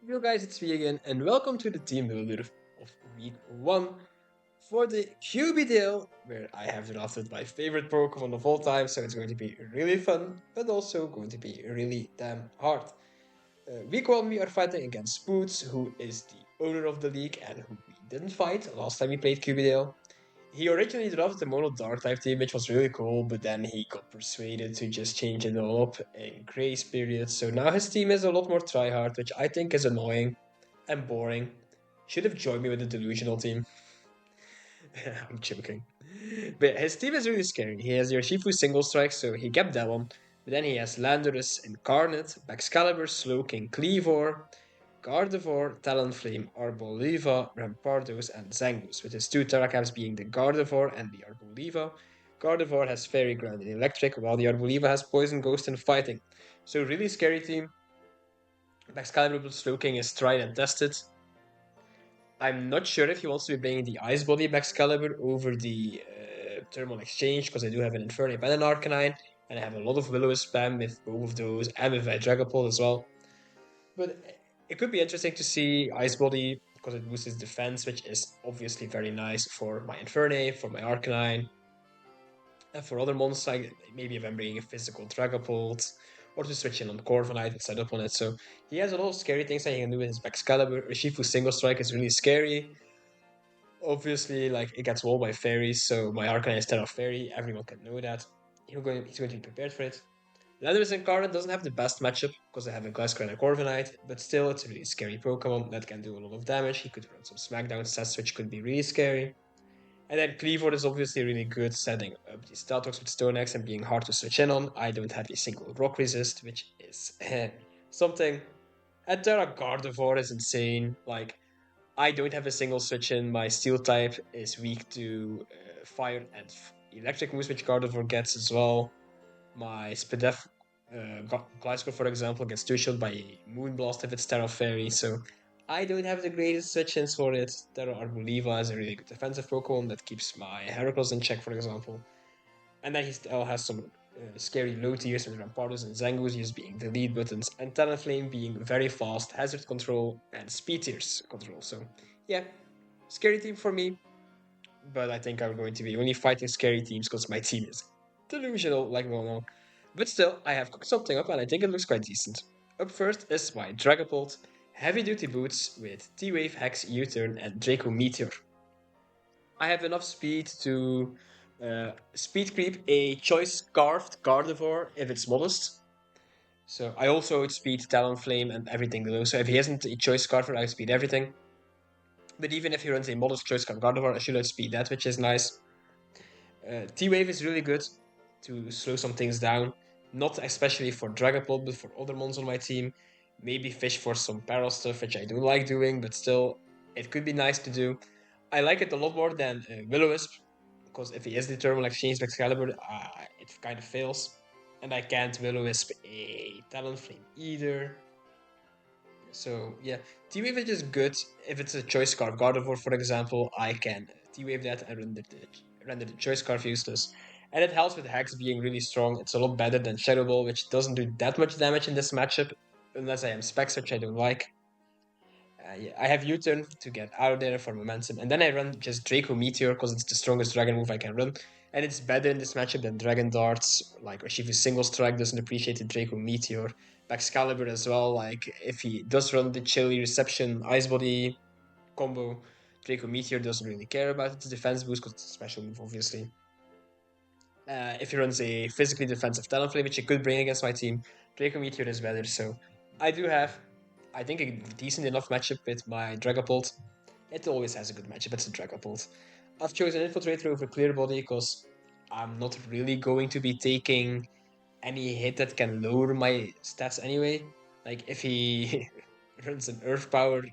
Yo guys, it's me again, and welcome to the team builder of week 1 for the QBDL, where I have drafted my favorite Pokemon of all time, so it's going to be really fun, but also going to be really damn hard. Week 1 we are fighting against Spoodz, who is the owner of the league and who we didn't fight last time we played QBDL. He originally drafted the mono dark type team, which was really cool, but then he got persuaded to just change it all up in grace period. So now his team is a lot more tryhard, which I think is annoying and boring. Should have joined me with the delusional team. I'm joking. But his team is really scary. He has Yoshifu single strike, so he kept that one. But then he has Landorus, Incarnate, Excalibur, Slowking, Cleavor, Gardevoir, Talonflame, Arboliva, Rampardos, and Zangoose, with his two Terracaps being the Gardevoir and the Arboliva. Gardevoir has Fairy Ground and Electric, while the Arboliva has Poison, Ghost, and Fighting. So really scary team. Excalibur Slowking is tried and tested. I'm not sure if he wants to be playing the Ice Body Excalibur over the Thermal Exchange, because I do have an Infernape and an Arcanine, and I have a lot of Willow spam with both of those, and with Dragapult as well. But it could be interesting to see Ice Body, because it boosts his defense, which is obviously very nice for my Infernape, for my Arcanine, and for other monsters, like maybe if I'm bringing a physical Dragapult, or to switch in on Corviknight and set up on it. So he has a lot of scary things that he can do with his Excalibur. Urshifu single strike is really scary. Obviously, like it gets walled by fairies, so my Arcanine is Terra Fairy. Everyone can know that. He's going to be prepared for it. Landorus Incarnate doesn't have the best matchup because I have a Glasgow and a Corviknight, but still, it's a really scary Pokemon that can do a lot of damage. He could run some Smackdown sets, which could be really scary. And then Cleavor is obviously really good setting up these Staltox with Stone Axe and being hard to switch in on. I don't have a single Rock Resist, which is something. And Terra Gardevoir is insane. Like, I don't have a single switch in. My Steel type is weak to Fire and Electric moves, which Gardevoir gets as well. My Spadef Glasgow, for example, gets two-shot by Moonblast if it's Terra Fairy, so I don't have the greatest switch-ins for it. Terra Arboliva is a really good defensive Pokemon that keeps my Heracross in check, for example. And then he still has some scary low tiers with Rampardos and Zangoose just being the lead buttons, and Talonflame being very fast, hazard control, and speed tiers control. So, yeah, scary team for me, but I think I'm going to be only fighting scary teams because my team is delusional like normal. But still, I have cooked something up and I think it looks quite decent. Up first is my Dragapult heavy duty boots with T-Wave, Hex, U-Turn, and Draco Meteor. I have enough speed to speed creep a choice carved Gardevoir if it's modest. So I also outspeed Talonflame and everything below. So if he hasn't a choice carver, I outspeed everything. But even if he runs a modest choice card Gardevoir, I should outspeed that, which is nice. T-Wave is really good to slow some things down. Not especially for Dragapult, but for other mons on my team. Maybe Fish for some Para stuff, which I don't like doing, but still, it could be nice to do. I like it a lot more than Will-O-Wisp, because if he is the Thermal Exchange Excalibur, it kind of fails. And I can't Will-O-Wisp a Talonflame either. So yeah, T-Wave is just good. If it's a choice card Gardevoir, for example, I can T-Wave that and render the choice card useless. And it helps with Hex being really strong. It's a lot better than Shadow Ball, which doesn't do that much damage in this matchup, unless I am Specs, which I don't like. Yeah, I have U-Turn to get out of there for momentum, and then I run just Draco Meteor because it's the strongest dragon move I can run, and it's better in this matchup than Dragon Darts. Like Urshifu single strike doesn't appreciate the Draco Meteor. Excalibur as well. Like if he does run the Chilly Reception Ice Body combo, Draco Meteor doesn't really care about its defense boost because it's a special move, obviously. If he runs a physically defensive Talonflame, which he could bring against my team, Draco Meteor is better. So I do have, I think, a decent enough matchup with my Dragapult. It always has a good matchup, it's a Dragapult. I've chosen Infiltrator over Clear Body because I'm not really going to be taking any hit that can lower my stats anyway. Like if he runs an Earth Power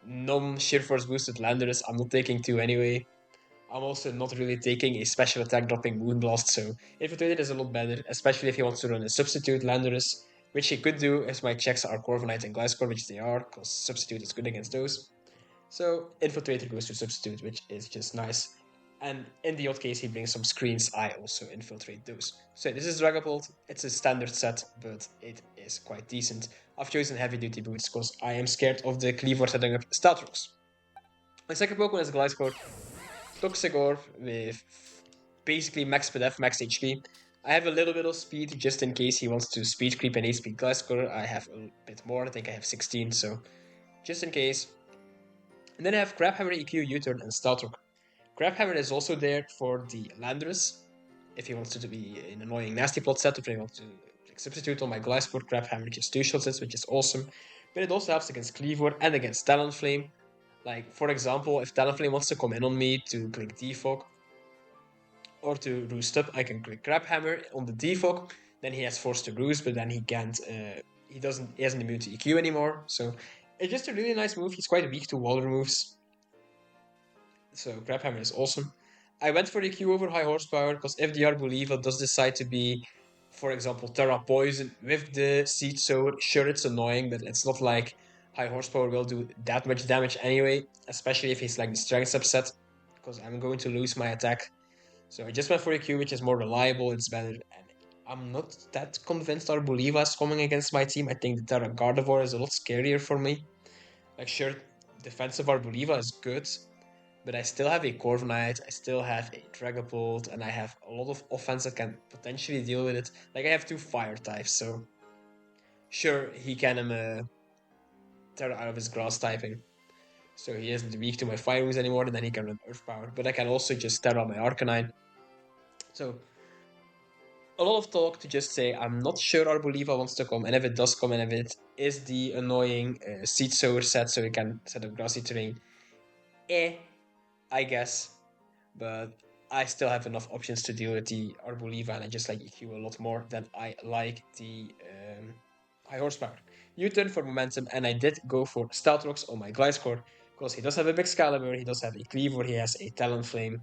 non-Sheer Force boosted Landorus, I'm not taking two anyway. I'm also not really taking a special attack dropping Moonblast, so Infiltrated is a lot better, especially if he wants to run a substitute Landorus, which he could do if my checks are Corviknight and Gliscor, which they are, because substitute is good against those. So Infiltrator goes to substitute, which is just nice. And in the odd case he brings some screens, I also infiltrate those. So this is Dragapult. It's a standard set, but it is quite decent. I've chosen heavy duty boots because I am scared of the Cleavor setting up stat rocks. My second Pokemon is Gliscor. Toxicor with basically max PDF, max HP. I have a little bit of speed just in case he wants to speed creep and HP Gliscor. I have a bit more, I think I have 16, so just in case. And then I have Crabhammer, EQ, U-turn, and Startrock. Crabhammer is also there for the Landorus, if he wants to be an annoying nasty plot setup, if he wants to substitute on my Gliscor. Crabhammer just 2-shots it, which is awesome. But it also helps against Cleavor and against Talonflame. Like, for example, if Talonflame wants to come in on me to click Defog, or to roost up, I can click Crabhammer on the Defog. Then he has forced to roost, but then he can't. He hasn't immune to EQ anymore. So it's just a really nice move. He's quite weak to wall removes. So Crabhammer is awesome. I went for EQ over high horsepower because if the Arboliva does decide to be, for example, TERA Poison with the Seed Sower, sure it's annoying, but it's not like high horsepower will do that much damage anyway, especially if he's like the strength subset, because I'm going to lose my attack. So I just went for EQ, which is more reliable, it's better, and I'm not that convinced Arboliva is coming against my team. I think the Terra Gardevoir is a lot scarier for me. Like, sure, defensive Arboliva is good, but I still have a Corviknight, I still have a Dragapult, and I have a lot of offense that can potentially deal with it. Like, I have 2 fire types, so sure, he can Terra out of his grass typing. So he isn't weak to my fire moves anymore, and then he can run Earth Power. But I can also just Terra my Arcanine. So a lot of talk to just say I'm not sure Arboliva wants to come, and if it does come, and if it is the annoying Seed Sower set, so you can set up grassy terrain, I guess. But I still have enough options to deal with the Arboliva, and I just like EQ a lot more than I like the high horsepower. U-turn for momentum, and I did go for Stealth Rocks on my Gliscor, because he does have a big Excalibur, he does have a Cleavor, he has a Talonflame.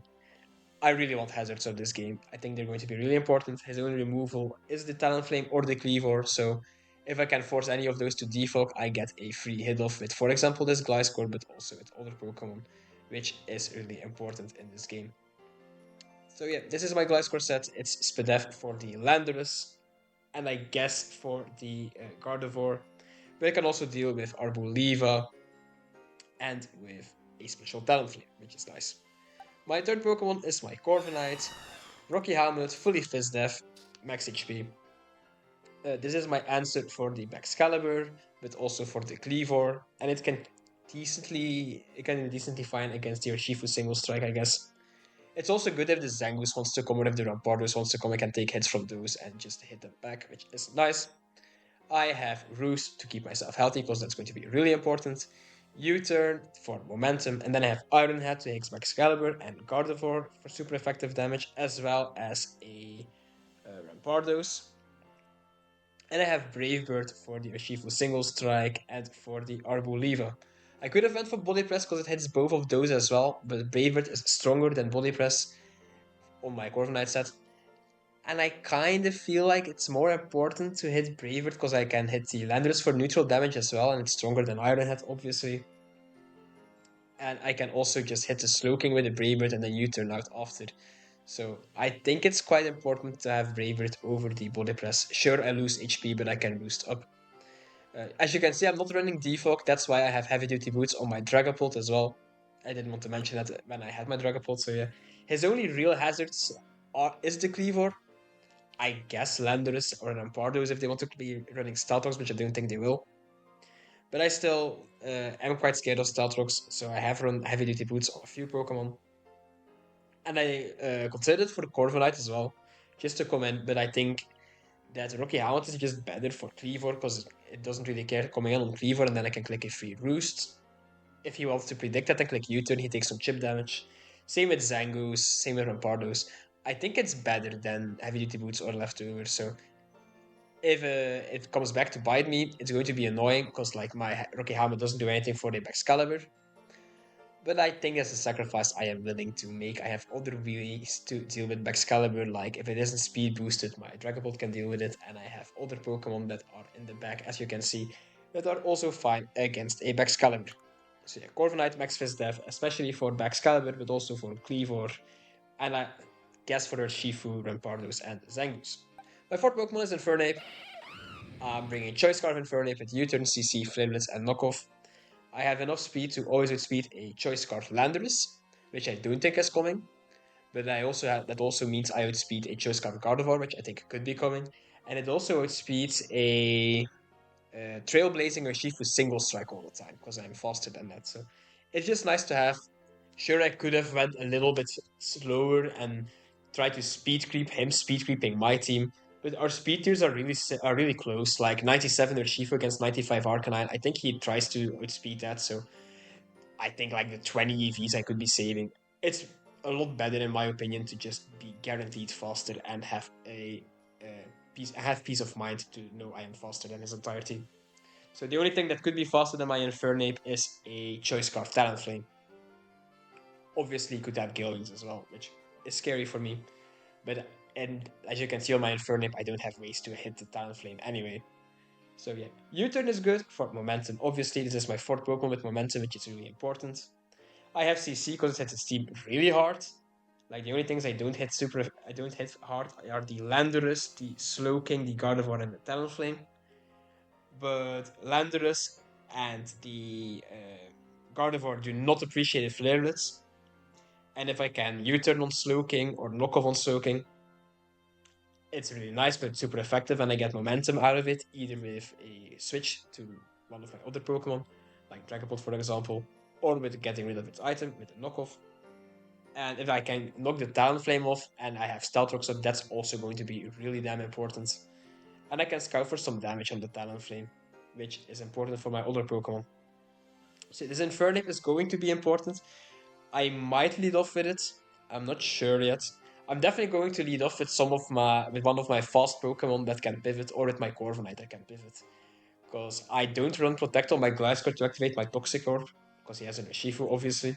I really want hazards of this game. I think they're going to be really important. His only removal is the Talonflame or the Cleavor, so if I can force any of those to defog, I get a free hit off with, for example, this Gliscor, but also with other Pokemon, which is really important in this game. So yeah, this is my Gliscor set. It's Spadef for the Landorus, and I guess for the Gardevoir, but I can also deal with Arboliva and with a special Talonflame, which is nice. My third Pokemon is my Corviknight, Rocky Helmet, fully Fizz Def, max HP. This is my answer for the Excalibur, but also for the Cleavor, and it can decently fine against the Urshifu single strike, I guess. It's also good if the Zangoose wants to come, or if the Rampardos wants to come, I can take hits from those and just hit them back, which is nice. I have Roost to keep myself healthy, because that's going to be really important. U-turn for momentum, and then I have Iron Head to hit Excalibur and Gardevoir for super effective damage, as well as a Rampardos. And I have Brave Bird for the Urshifu single strike and for the Arboliva. I could have went for Body Press because it hits both of those as well, but Brave Bird is stronger than Body Press on my Corviknight set. And I kind of feel like it's more important to hit Brave Bird because I can hit the Landorus for neutral damage as well, and it's stronger than Iron Head, obviously. And I can also just hit the Slowking with the Brave Bird and then U-turn out after. So I think it's quite important to have Brave Bird over the Body Press. Sure, I lose HP, but I can boost up. As you can see, I'm not running Defog, that's why I have heavy duty boots on my Dragapult as well. I didn't want to mention that when I had my Dragapult, so yeah. His only real hazards is the Cleavor. I guess Landorus or Rampardos if they want to be running Staltrox, which I don't think they will. But I still am quite scared of Staltrox, so I have run heavy duty boots on a few Pokemon. And I considered for the Corviknight as well, just to come in, but I think that Rocky Helmet is just better for Cleavor because it doesn't really care coming in on Cleavor, and then I can click a free Roost. If he wants to predict that and click U-turn, he takes some chip damage. Same with Zangoose, same with Rampardos. I think it's better than Heavy Duty Boots or Leftovers, so if it comes back to bite me, it's going to be annoying because like my Rocky Helmet doesn't do anything for the Excalibur. But I think that's a sacrifice I am willing to make. I have other ways to deal with Excalibur, like if it isn't speed boosted, my Dragapult can deal with it, and I have other Pokemon that are in the back, as you can see, that are also fine against a Excalibur. So yeah, Corviknight, Max Fizz Dev, especially for Excalibur, but also for Cleavor, And I guess for their Shifu, Rampardos, and Zangoose. My fourth Pokemon is Infernape. I'm bringing Choice Scarf Infernape with U-turn, CC, Flamelets, and Knockoff. I have enough speed to always outspeed a Choice Scarf Landorus, which I don't think is coming. But I also have, that also means I outspeed a Choice Scarf Gardevoir, which I think could be coming. And it also outspeeds a Trailblazing Urshifu single strike all the time, because I'm faster than that. So it's just nice to have. Sure, I could have went a little bit slower and tried to speed creep him, speed creeping my team. But our speed tiers are really close. Like 97 Urshifu against 95 Arcanine. I think he tries to outspeed that. So I think like the 20 EVs I could be saving. It's a lot better in my opinion to just be guaranteed faster and have peace of mind to know I am faster than his entire team. So the only thing that could be faster than my Infernape is a Choice Scarf Talonflame. Obviously, could have Gillians as well, which is scary for me. But and as you can see on my Infernape, I don't have ways to hit the Talonflame anyway. So yeah, U-turn is good for momentum. Obviously, this is my fourth Pokemon with momentum, which is really important. I have CC because it hits its team really hard. Like the only things I don't hit hard are the Landorus, the Slowking, the Gardevoir, and the Talonflame. But Landorus and the Gardevoir do not appreciate Flarelets. And if I can U-turn on Slowking or knock off on Slowking, it's really nice, but super effective, and I get momentum out of it, either with a switch to one of my other Pokemon, like Dragapult for example, or with getting rid of its item with a knockoff. And if I can knock the Talonflame off and I have Stealth Rock, so that's also going to be really damn important. And I can scout for some damage on the Talonflame, which is important for my other Pokemon. So this Infernape is going to be important. I might lead off with it. I'm not sure yet. I'm definitely going to lead off with one of my fast Pokemon that can pivot, or with my Corviknight that can pivot. Because I don't run Protect on my Gliscor to activate my Toxic Orb, because he has an Urshifu, obviously.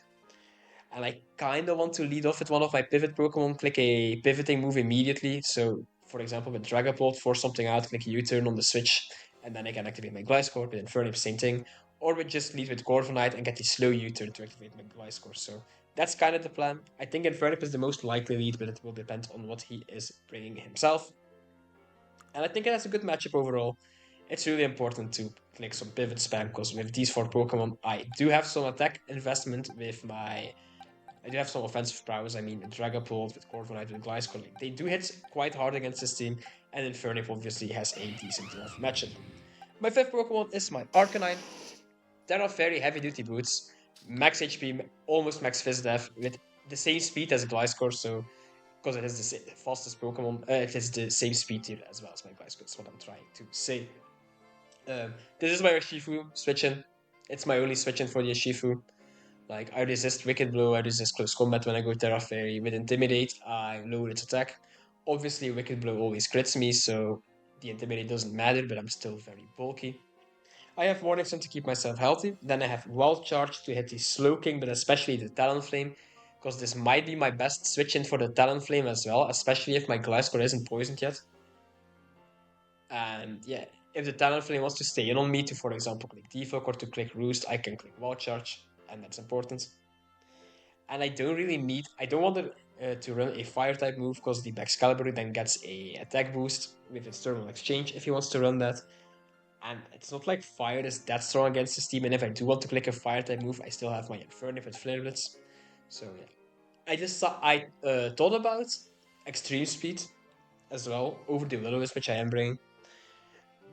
And I kind of want to lead off with one of my pivot Pokemon, click a pivoting move immediately. So, for example, with Dragapult, force something out, click a U-turn on the switch, and then I can activate my Gliscor. With Infernape, same thing. Or we just lead with Corviknight and get the slow U-turn to activate my Gliscor. So that's kind of the plan. I think Infernape is the most likely lead, but it will depend on what he is bringing himself. And I think it has a good matchup overall. It's really important to click some pivot spam, because with these four Pokemon, I do have some attack investment with my I do have some offensive prowess. I mean, with Dragapult, with Corviknight, with Gliscor, they do hit quite hard against this team, and Infernape obviously has a decent enough matchup. My fifth Pokemon is my Arcanine. TERA very heavy duty boots, max HP, almost max Def, with the same speed as Gliscor, so because it is the fastest Pokemon, it is the same speed tier as well as my Gliscor. That's what I'm trying to say. This is my Urshifu switch-in. It's my only switch-in for the Urshifu. Like, I resist Wicked Blow, I resist Close Combat when I go Terra Fairy. With Intimidate, I lower its attack. Obviously, Wicked Blow always crits me, so the Intimidate doesn't matter, but I'm still very bulky. I have Warning Sun to keep myself healthy. Then I have Wild Charge to hit the Slowking, but especially the Talonflame, because this might be my best switch-in for the Talonflame as well, especially if my Gliscor isn't poisoned yet. And yeah, if the Talonflame wants to stay in on me to, for example, click Defog or to click Roost, I can click Wild Charge, and that's important. And I don't want to run a fire type move, because the Excalibur then gets a attack boost with its Thermal Exchange if he wants to run that. And it's not like fire is that strong against this team, and if I do want to click a fire type move, I still have my Infernape with Flarelets. So yeah. I thought about extreme speed as well over the Will-O-Wisp, which I am bringing.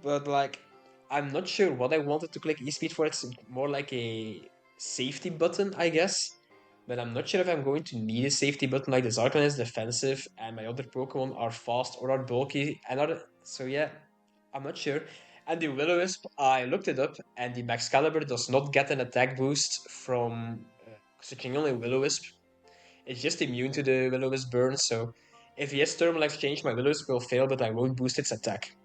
But like, I'm not sure what I wanted to click E-Speed for. It's more like a safety button, I guess. But I'm not sure if I'm going to need a safety button. Like, the Arcanine is defensive, and my other Pokemon are fast or are bulky. So yeah, I'm not sure. And the Will-O-Wisp, I looked it up, and the Excalibur does not get an attack boost from switching on a Will-O-Wisp. It's just immune to the Will-O-Wisp burn, so if he has Thermal Exchange, my Will-O-Wisp will fail, but I won't boost its attack.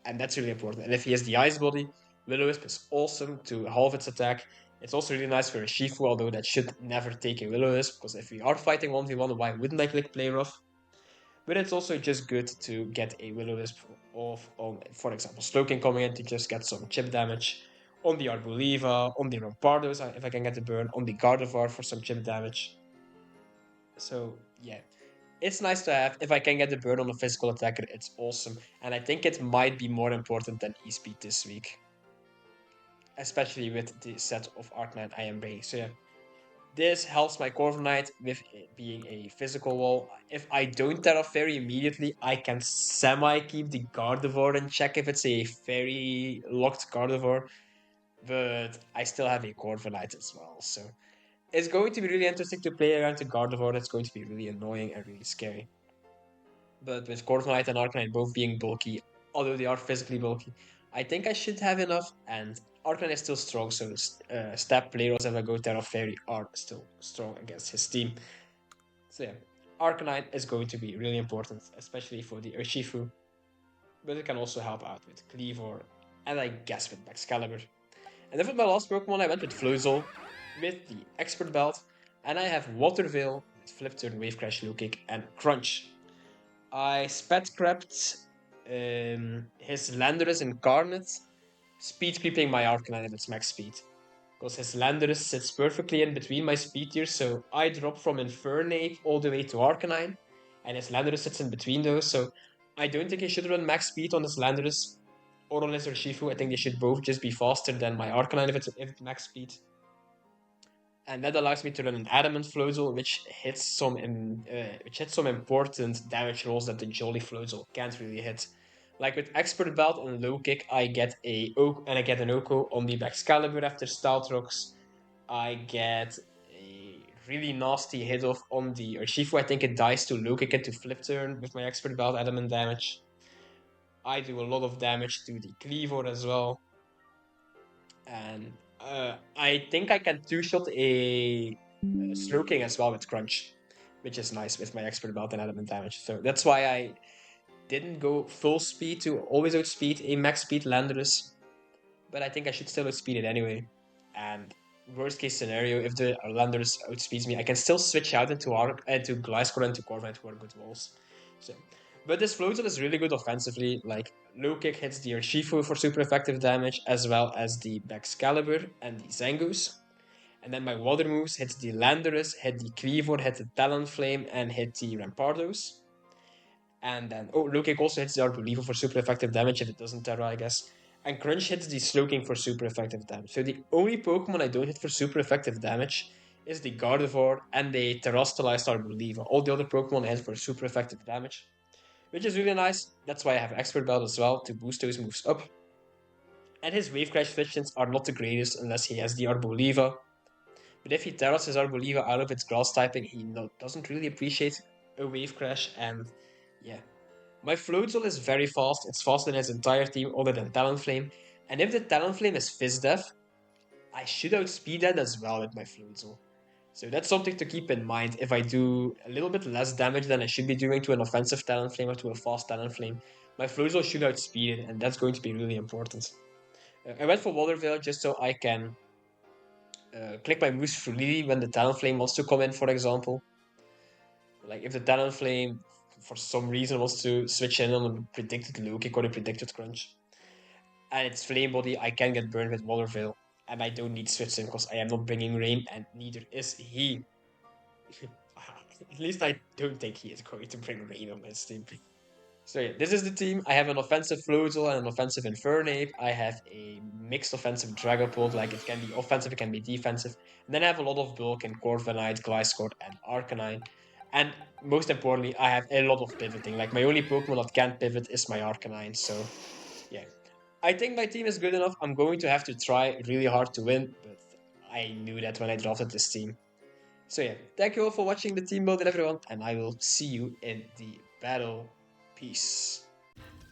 And that's really important. And if he has the Ice Body, Will-O-Wisp is awesome to halve its attack. It's also really nice for a Shifu, although that should never take a Will-O-Wisp, because if we are fighting 1v1, why wouldn't I click Play Rough? But it's also just good to get a Will-O-Wisp off on, for example, Slowking coming in to just get some chip damage. On the Arboliva, on the Rampardos, if I can get the burn, on the Gardevoir for some chip damage. So yeah, it's nice to have. If I can get the burn on a physical attacker, it's awesome. And I think it might be more important than E-Speed this week, especially with the set of ARCANINE I am bringing. So yeah, this helps my Corvus Knight with it being a physical wall. If I don't Terra Fairy immediately, I can semi-keep the Gardevoir and check if it's a fairy locked Gardevoir, but I still have a Corvus Knight as well. So it's going to be really interesting to play around the Gardevoir. That's going to be really annoying and really scary. But with Corvus Knight and Arcanine both being bulky, although they are physically bulky, I think I should have enough. And Arcanine is still strong, so stab players if I go Terra Fairy are still strong against his team. So yeah, Arcanine is going to be really important, especially for the Urshifu. But it can also help out with Cleavor, and I guess with Excalibur. And then for my last Pokemon, I went with Floatzel with the Expert Belt, and I have Water Veil with Flip Turn, Wave Crash, Low Kick, and Crunch. I sped crept his Landorus Incarnate, speed creeping my Arcanine at its max speed. Because his Landorus sits perfectly in between my speed tiers, so I drop from Infernape all the way to Arcanine, and his Landorus sits in between those, so I don't think he should run max speed on his Landorus or on his Urshifu. I think they should both just be faster than my Arcanine if it's max speed. And that allows me to run an Adamant Floatzel, which hits some important damage rolls that the Jolly Floatzel can't really hit. Like with Expert Belt and Low Kick, I get an Oko on the Excalibur after Stealth Rocks. I get a really nasty hit off on the Urshifu. I think it dies to Low Kick it to Flip Turn with my Expert Belt Adamant damage. I do a lot of damage to the Cleavor as well. And I think I can two-shot a Slowking as well with Crunch, which is nice with my Expert Belt and Element damage. So that's why I didn't go full speed to always outspeed a max speed Landorus, but I think I should still outspeed it anyway. And worst case scenario, if the Landorus outspeeds me, I can still switch out into Gliscor and to Corviknight, who are good walls. So, but this Floatzel is really good offensively. Like Low Kick hits the Urshifu for super effective damage, as well as the Excalibur and the Zangoose. And then my water moves hit the Landorus, hit the Cleavor, hit the Talonflame, and hit the Rampardos. And then, Low Kick also hits the Arbolivo for super effective damage if it doesn't Terra, I guess. And Crunch hits the Slowking for super effective damage. So the only Pokemon I don't hit for super effective damage is the Gardevoir and the Terastallized Arbolivo. All the other Pokemon I hit for super effective damage, which is really nice. That's why I have Expert Belt as well to boost those moves up. And his Wave Crash Visions are not the greatest unless he has the Arboliva. But if he Terras his Arboliva out of its grass typing, he doesn't really appreciate a Wave Crash, and yeah. My Floatzel is very fast, it's faster than his entire team other than Talonflame, and if the Talonflame is Fizz Def, I should outspeed that as well with my Floatzel. So that's something to keep in mind if I do a little bit less damage than I should be doing to an offensive Talonflame or to a fast Talonflame. My Floatzel should outspeed it, and that's going to be really important. I went for Water Veil just so I can click my moves freely when the Talonflame wants to come in, for example. Like if the Talonflame, for some reason, wants to switch in on a predicted Low Kick or a predicted Crunch, and it's Flame Body, I can get burned with Water Veil, and I don't need switch in because I am not bringing Rain, and neither is he. At least I don't think he is going to bring Rain on his team. So yeah, this is the team. I have an offensive Floatzel and an offensive Infernape. I have a mixed offensive Dragapult, like it can be offensive, it can be defensive. And then I have a lot of bulk in Corviknight, Gliscor, and Arcanine. And most importantly, I have a lot of pivoting. Like my only Pokemon that can't pivot is my Arcanine. So yeah, I think my team is good enough. I'm going to have to try really hard to win, but I knew that when I drafted this team. So yeah, thank you all for watching the team building, everyone, and I will see you in the battle. Peace.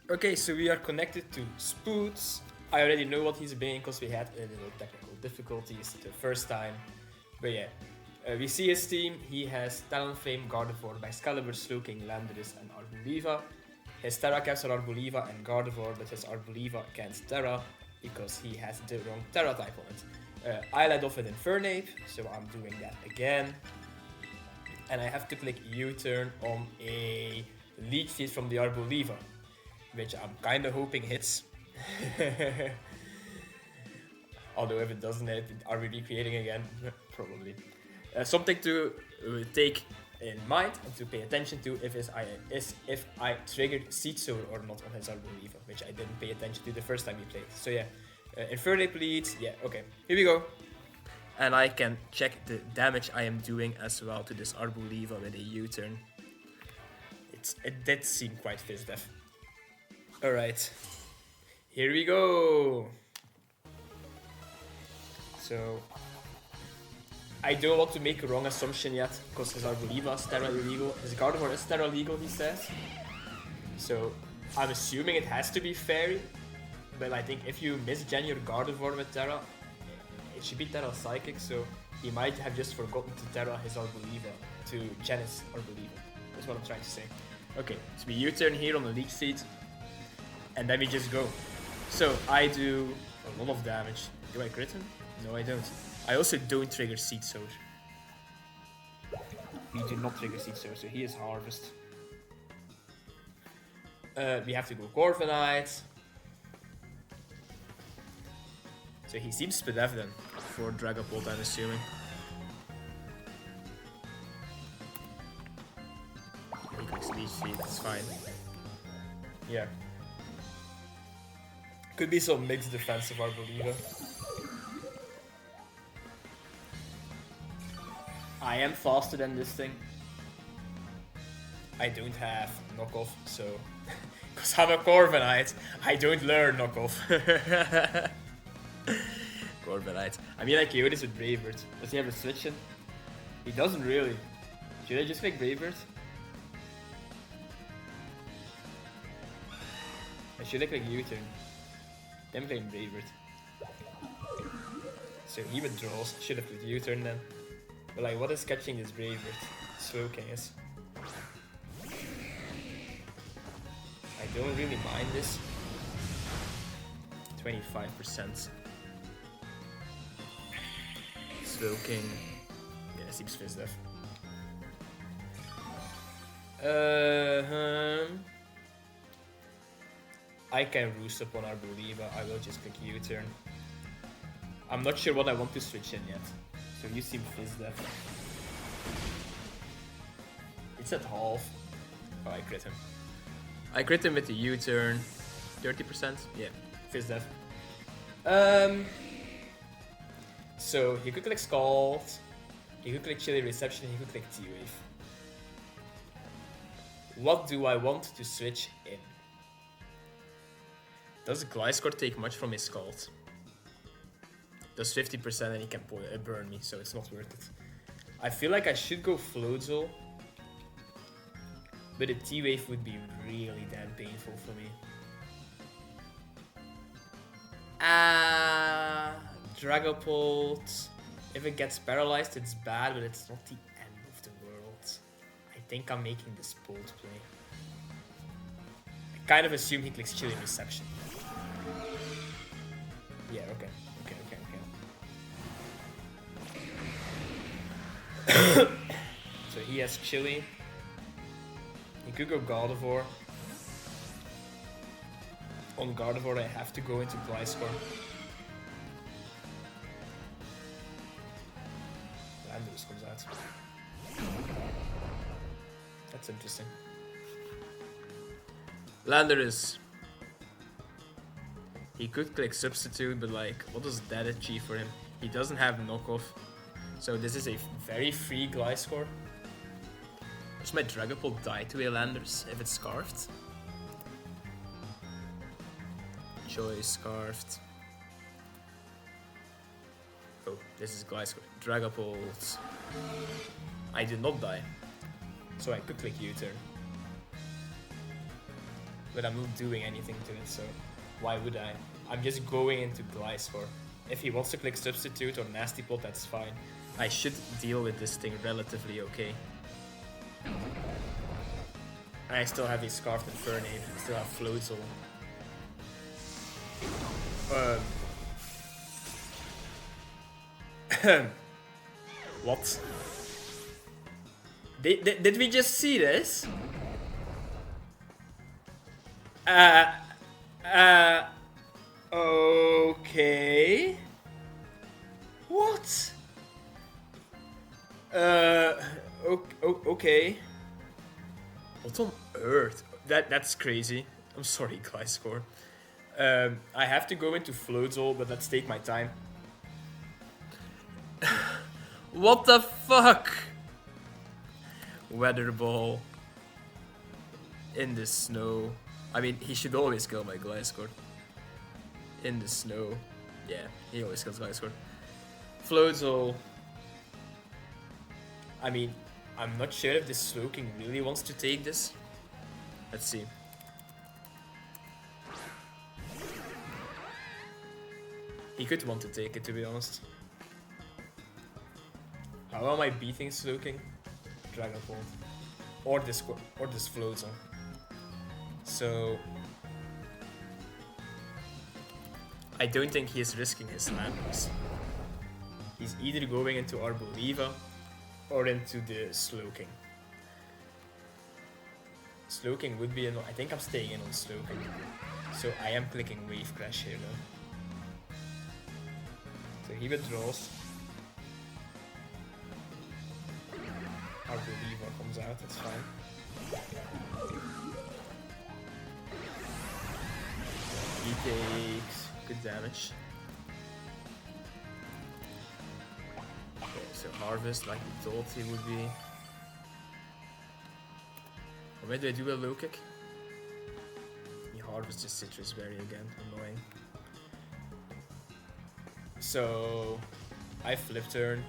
Okay, so we are connected to Spoodz. I already know what he's bringing because we had a little technical difficulties the first time. But yeah, we see his team. He has Talonflame, Gardevoir, Excalibur, Slowking, Landorus, and Arboliva. His Terra caps are Arboliva and Gardevoir, but his Arboliva can't Terra because he has the wrong Terra type on it. I led off with Infernape, so I'm doing that again. And I have to click U-turn on a Leech Seed from the Arboliva, which I'm kinda hoping hits. Although if it doesn't hit, are we recreating again? Probably. Something to take in mind and to pay attention to if I triggered Seed Sower or not on his Arboliva, which I didn't pay attention to the first time he played. So yeah, Infernape leads, yeah, okay, here we go. And I can check the damage I am doing as well to this Arboliva with a U-turn. It did seem quite Fizdef. Alright, here we go. So, I don't want to make a wrong assumption yet, because his Arboliva is Terra illegal. His Gardevoir is Terra legal, he says. So, I'm assuming it has to be Fairy. But I think if you misgen your Gardevoir with Terra, it should be Terra Psychic, so he might have just forgotten to Terra his Arboliva, to gen his Arboliva. That's what I'm trying to say. Okay, so we U-turn here on the Leech Seed, and then we just go. So I do a lot of damage. Do I crit him? No, I don't. I also don't trigger Seed Sower. We do not trigger Seed Sower, so he is Harvest. We have to go Corviknight. So he seems Spadef then, for Dragapult, I'm assuming. He clicks Leech Seed, that's fine. Yeah. Could be some mixed defensive Arboliva. I am faster than this thing. I don't have knockoff, so... Because I'm a Corviknight, I don't learn knockoff. Corviknight. I mean, like Coyotes with Bravebird. Does he have a switch in? He doesn't really. Should I just make Bravebird? I should have like U-turn. Then playing Bravebird. So he withdraws. Should have played U-turn then. But like, what is catching this Bravebird? Slowking is. I don't really mind this. 25%. Slowking. Yeah, seems Fizdef. I can roost up on Arboliva. I will just click U-turn. I'm not sure what I want to switch in yet. So you seem Fizdef. It's at half. Oh, I crit him. I crit him with the U-turn. 30%? Yeah, Fizdef. So he could click Scald, he could click Chilly Reception, he could click T-Wave. What do I want to switch in? Does Gliscor take much from his Scald? Does 50% and he can burn me, so it's not worth it. I feel like I should go Floatzel, but a T-Wave would be really damn painful for me. Dragapult. If it gets paralyzed, it's bad, but it's not the end of the world. I think I'm making this bold play. I kind of assume he clicks Chilly Reception. Yeah, okay. So he has Chilly. He could go Gardevoir. On Gardevoir, I have to go into Gliscor. Landorus comes out. That's interesting. Landorus. He could click Substitute, but like, what does that achieve for him? He doesn't have knockoff. So this is a very free Gliscor. Does my Dragapult die to a Landorus if it's Scarfed? Choice Scarfed. Oh, this is Gliscor. Dragapult. I did not die. So I could click U-turn. But I'm not doing anything to it, so why would I? I'm just going into Gliscor. If he wants to click Substitute or Nasty Plot, that's fine. I should deal with this thing relatively okay. I still have a Scarfed Infernape. I still have Floatzel. What? Did we just see this? Okay. What? Okay. What on earth? That's crazy. I'm sorry, Gliscor. I have to go into Floatzel, but let's take my time. What the fuck? Weather Ball. In the snow. I mean, he should always kill my Gliscor. In the snow. Yeah, he always kills Gliscor. Floatzel. I mean, I'm not sure if this Slowking really wants to take this. Let's see. He could want to take it, to be honest. How am I beating Slowking? Dragon Ball. Or this Floatzel. So I don't think he is risking his landmarks. He's either going into Arboliva or into the Slowking. Slowking would be I think I'm staying in on Slowking. So I am clicking Wave Crash here though. So he withdraws. Arboliva comes out, that's fine. He takes good damage. Okay, so Harvest like we thought he would be. Or maybe I do a low kick? He harvests his Citrus Berry again, annoying. So I flip turn.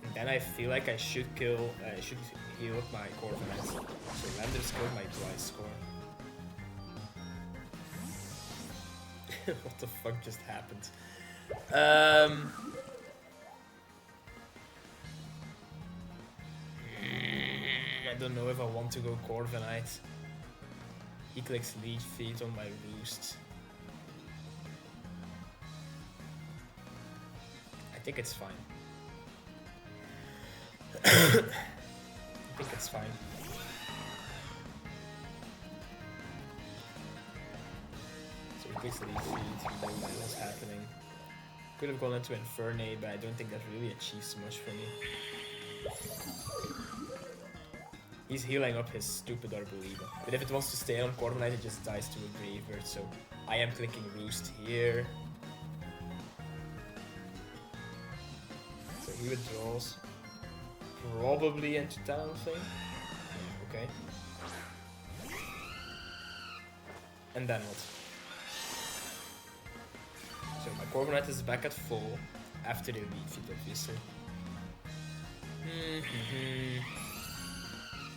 And then I feel like I should heal up my Corviknight. So Landers killed my Gliscor. What the fuck just happened? I don't know if I want to go Corviknight. He clicks Leech Feet on my Roost. I think it's fine. I think it's fine. So he clicks Leech Feet, we know what's happening. Could have gone into Infernape, but I don't think that really achieves much for me. He's healing up his stupid Arboliva. But if it wants to stay on Corviknight, it just dies to a Brave Bird, so I am clicking Roost here. So he withdraws. Probably into Talonflame. Okay. And then what? So my Corviknight is back at full after the Lead Feed, obviously.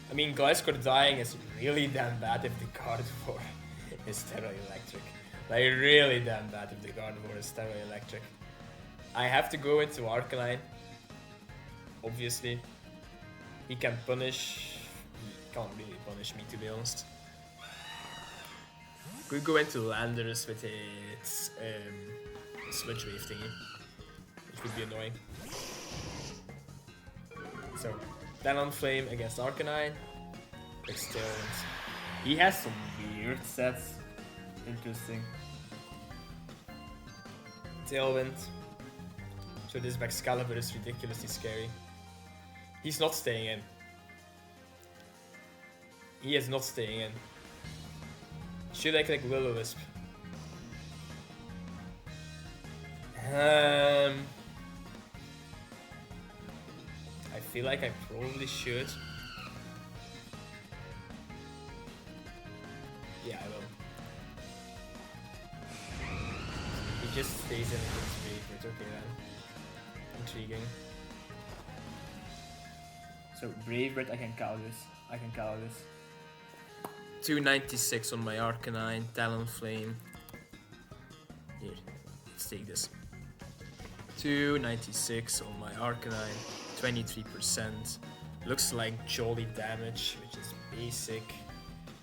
I mean, Gliscor dying is really damn bad if the Gardevoir is TERA Electric. Like, really damn bad if the Gardevoir is TERA Electric. I have to go into Arcanine. Obviously. He can punish... He can't really punish me, to be honest. Could go into Landers with its Sludge Wave thingy. Which would be annoying. So, Talonflame against Arcanine. Tailwind. He has some weird sets. Interesting. Tailwind. So this Excalibur is ridiculously scary. He's not staying in. He is not staying in. Should I click Will-O-Wisp? I feel like I probably should. Yeah, I will. He just stays in against Brave Bird. Okay then. Intriguing. So Brave Bird, I can counter this. 296 on my Arcanine, Talonflame. Here, let's take this. 296 on my Arcanine, 23%. Looks like jolly damage, which is basic.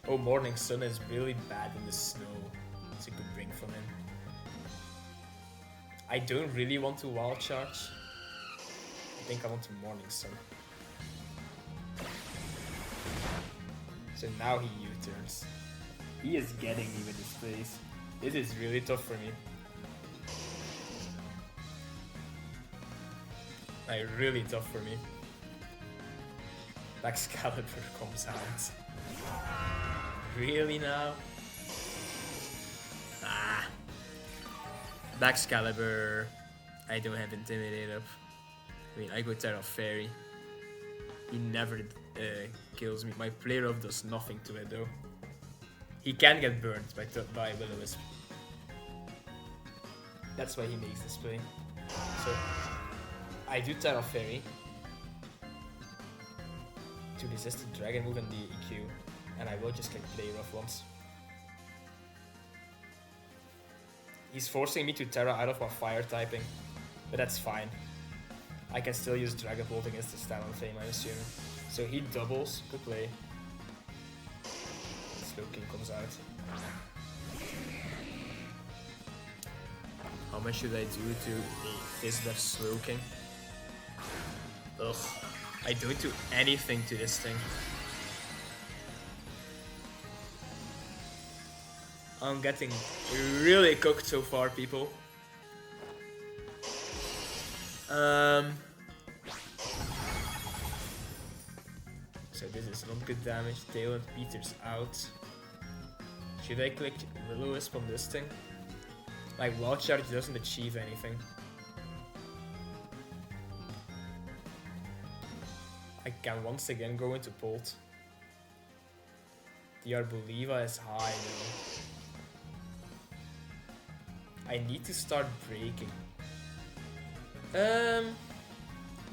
Oh, Morning Sun is really bad in the snow. It's a good bring from him. I don't really want to Wild Charge. I think I want to Morning Sun. So now he U-turns. He is getting me with his plays. This is really tough for me. Like, really tough for me. Excalibur comes out. Really now? Ah. Excalibur. I don't have Intimidate up. I mean, I go Terra Fairy. He never kills me. My player of does nothing to it though. He can get burned by Will-O-Wisp. That's why he makes this play. So I do Terra Fairy to resist the dragon move and the EQ, and I will just click play rough once. He's forcing me to Terra out of my fire typing, but that's fine. I can still use Dragon Bolt against the Talonflame, I'm assuming. So he doubles, good play. Slowking comes out. How much should I do to is that Slowking? Ugh. I don't do anything to this thing. I'm getting really cooked so far, people. So this is not good damage. Tail and Peter's out. Should I click Will-O-Wisp on this thing? Like, Wild Charge doesn't achieve anything. I can once again go into Bolt. The Arboliva is high now. I need to start breaking.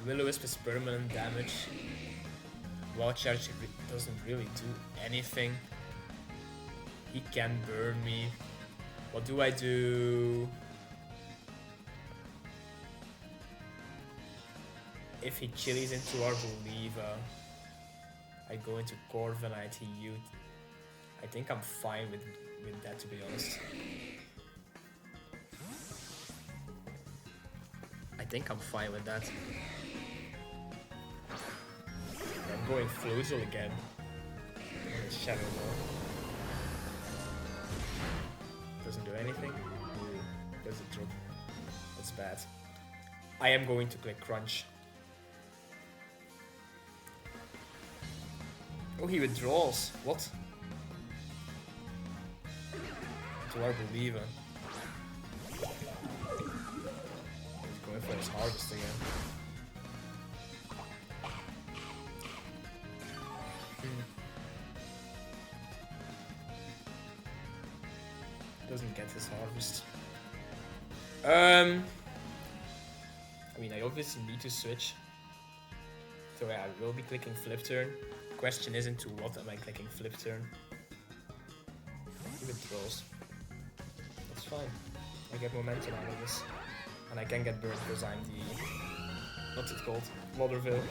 Will-O-Wisp is permanent damage. Wild Charge doesn't really do anything. He can burn me. What do I do? If he chillies into Arboliva, I go into Corviknight, I think I'm fine with that, to be honest. I think I'm fine with that. I'm going Flozel again. Shadow Ball. Doesn't do anything. Ooh, does it drop? That's bad. I am going to click Crunch. Oh, he withdraws. What? To Arboliva. He's going for his Harvest again. Doesn't get his Harvest. I mean, I obviously need to switch. So yeah, I will be clicking Flip Turn. Question is into what am I clicking Flip Turn? He withdraws. That's fine. I get momentum out of this. And I can get burned because I'm the... What's it called? Motherville.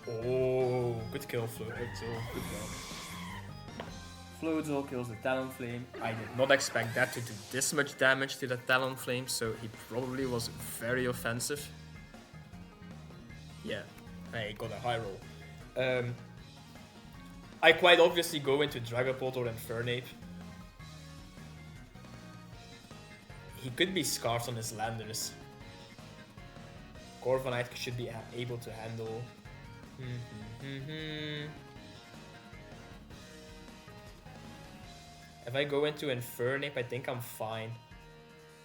Oh, good kill, Floodzel. Good one. Floodzel kills the Talonflame. I did not expect that to do this much damage to the Talonflame, so he probably was very offensive. Yeah, I got a high roll. I quite obviously go into Dragapult or Infernape. He could be scarfed on his Landers. Corviknight should be able to handle. If I go into Infernape, I think I'm fine.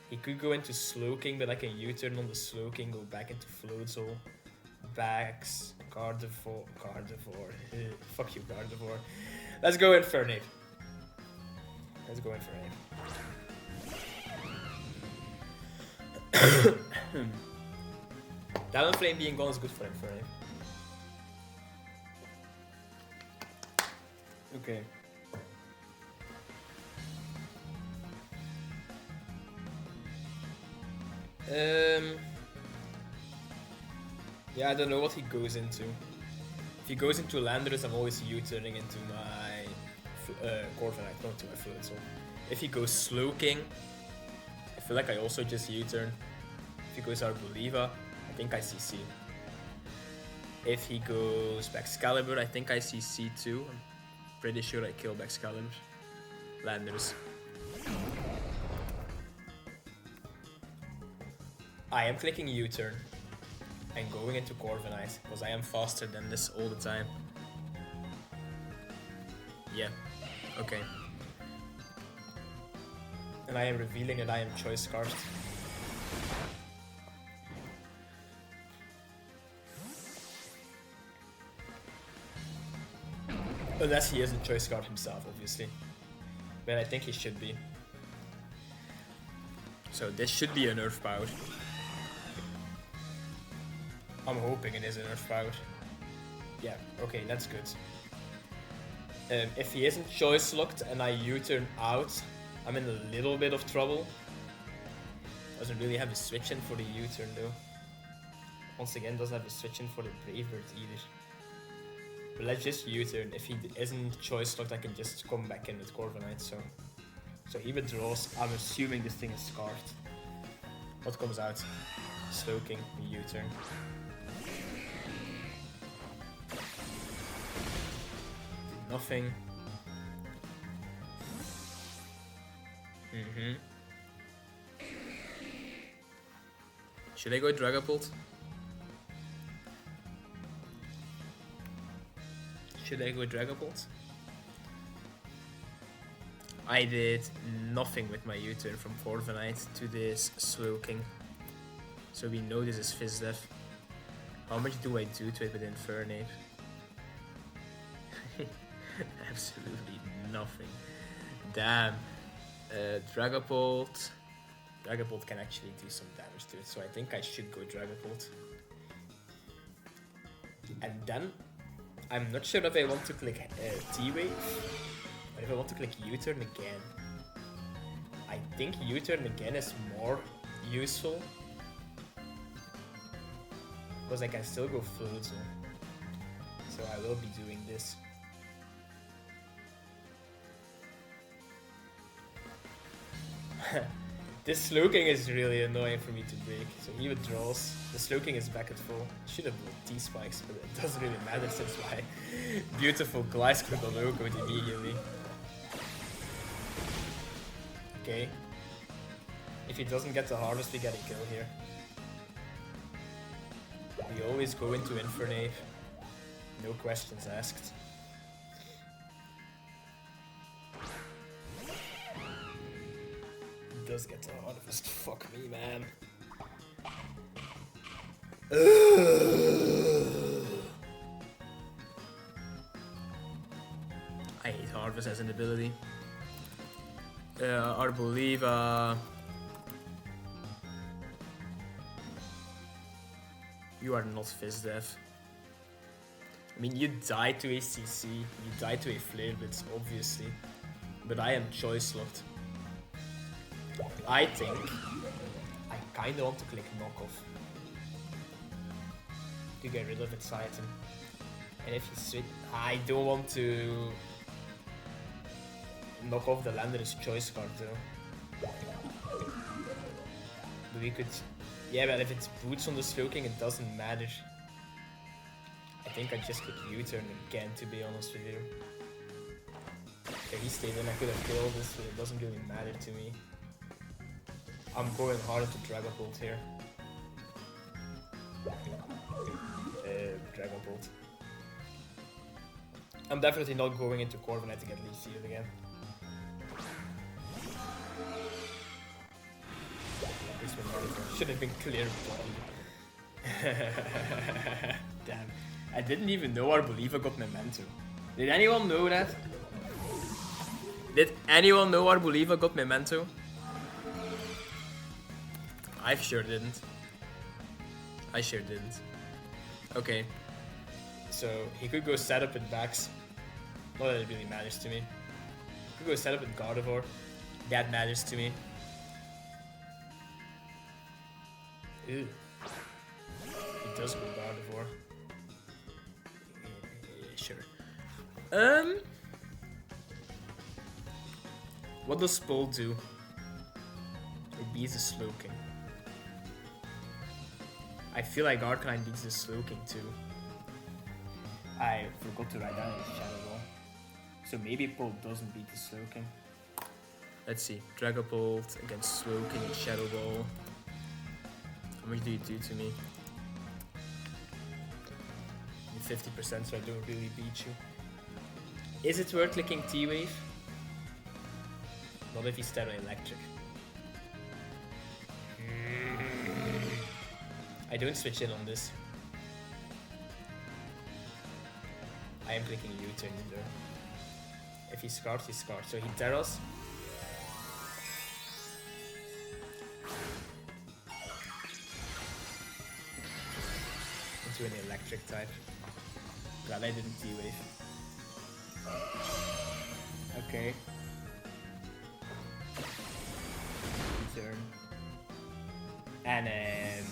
He could go into Slowking, but I can U-turn on the Slowking, go back into Floatzel. Backs, Gardevoir. Fuck you, Gardevoir. Let's go Infernape. Let's go Infernape. Talonflame being gone is good for Infernape. Okay. Yeah, I don't know what he goes into. If he goes into Landorus, I'm always U-turning into my Corviknight, not to my Floatzel. If he goes Slowking, I feel like I also just U-turn. If he goes Arboliva, I think I CC. If he goes Excalibur, I think I CC too. I'm pretty sure I kill Excalibur. Landorus. I am clicking U-turn and going into Corviknight because I am faster than this all the time. Yeah, okay. And I am revealing that I am choice scarred. Unless he isn't choice scarred himself, obviously. But I think he should be. So this should be a nerf power. I'm hoping it is a nerf power. Yeah, okay, that's good. If he isn't choice locked and I U-turn out, I'm in a little bit of trouble. Doesn't really have a switch in for the U-turn though. Once again, doesn't have a switch in for the Brave Bird either. But let's just U-turn. If he isn't choice locked, I can just come back in with Corviknight. So he withdraws. I'm assuming this thing is scarred. What comes out? Slowking, U-turn. Nothing. Should I go Dragapult? Should I go Dragapult? I did nothing with my U-turn from Corviknight to this Slowking. So we know this is Fizzdeath. How much do I do to it with Infernape? Absolutely nothing. Damn. Dragapult. Dragapult can actually do some damage to it, so I think I should go Dragapult. And then, I'm not sure if I want to click T-Wave, but if I want to click U-turn again. I think U-turn again is more useful, because I can still go Floatzel. So I will be doing this. This Slowking is really annoying for me to break, so he withdraws. The Slowking is back at full. Should have blocked T-Spikes, but it doesn't really matter since my beautiful Gliscor logoed immediately. Okay. If he doesn't get the Harvest, we get a kill here. We always go into Infernape. No questions asked. Does get the Harvest. Fuck me, man. I hate Harvest as an ability. Arboliva. You are not Fizzdeath. I mean, you die to a CC, you die to a Flare Blitz, obviously. But I am choice locked. I think I kinda want to click knockoff to get rid of its item. And if you switch, I don't want to knock off the Landorus choice card though. But we could, yeah, but if it's boots on the Slowking, it doesn't matter. I think I just click U-turn again, to be honest with you. Okay, he stayed in, I could have killed this, but it doesn't really matter to me. I'm going harder to Dragapult here. Dragapult. I'm definitely not going into Corviknight to get Leaf Seeded again. This one should have been clear. Damn. I didn't even know Arboliva got Memento. Did anyone know that? Did anyone know Arboliva got Memento? I sure didn't. I sure didn't. Okay. So he could go set up with Bax. Not that it really matters to me. He could go set up with Gardevoir. That matters to me. Ew. He does go Gardevoir. Yeah, sure. What does Spoodz do? It beats the Slowking. I feel like Arcanine beats the Slowking too. I forgot to write down his Shadow Ball. So maybe Pole doesn't beat the Slowking. Let's see. Dragapult against Slowking and Shadow Ball. How much do you do to me? 50%, so I don't really beat you. Is it worth clicking T-Wave? Not if he's TERA Electric. I don't switch in on this. I am clicking U-turn either. If he scarred, he scarred. So he TERAs. Into an electric type. Glad I didn't T-Wave. Okay. Turn. And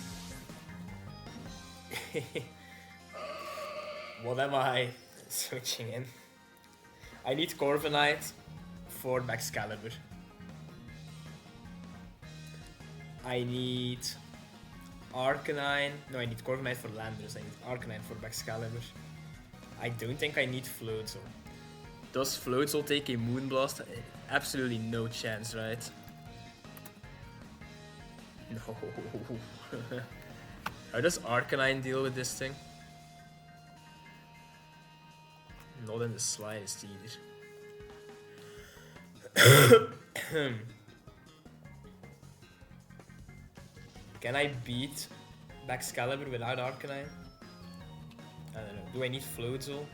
what am I switching in? I need Corviknight for Excalibur. I need Arcanine. No, I need Corviknight for Landers. I need Arcanine for Excalibur. I don't think I need Floatzel. Does Floatzel take a Moonblast? Absolutely no chance, right? No. How does Arcanine deal with this thing? Not in the slightest either. Can I beat Excalibur without Arcanine? I don't know. Do I need Floatzel?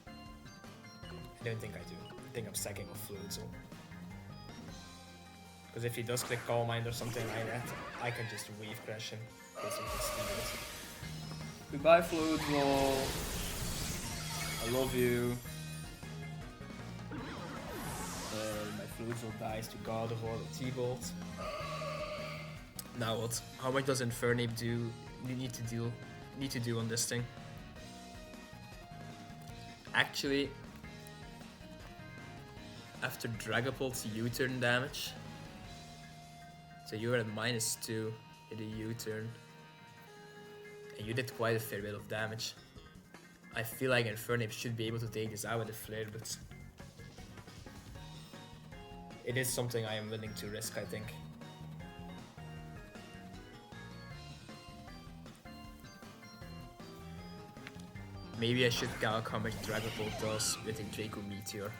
I don't think I do. I think I'm stacking off Floatzel. Because if he does click Calm Mind or something like that, I can just Wave Crash him. Goodbye, Floatzel. I love you. My Floatzel dies to God of War with T-Bolt. Now what? How much does Infernape do? You need to do on this thing. Actually, after Dragapult's U-turn damage, so you're at -2 in the U-turn, and you did quite a fair bit of damage. I feel like Infernape should be able to take this out with a Flare, but it is something I am willing to risk, I think. Maybe I should count how much Dragapult does with a Draco Meteor.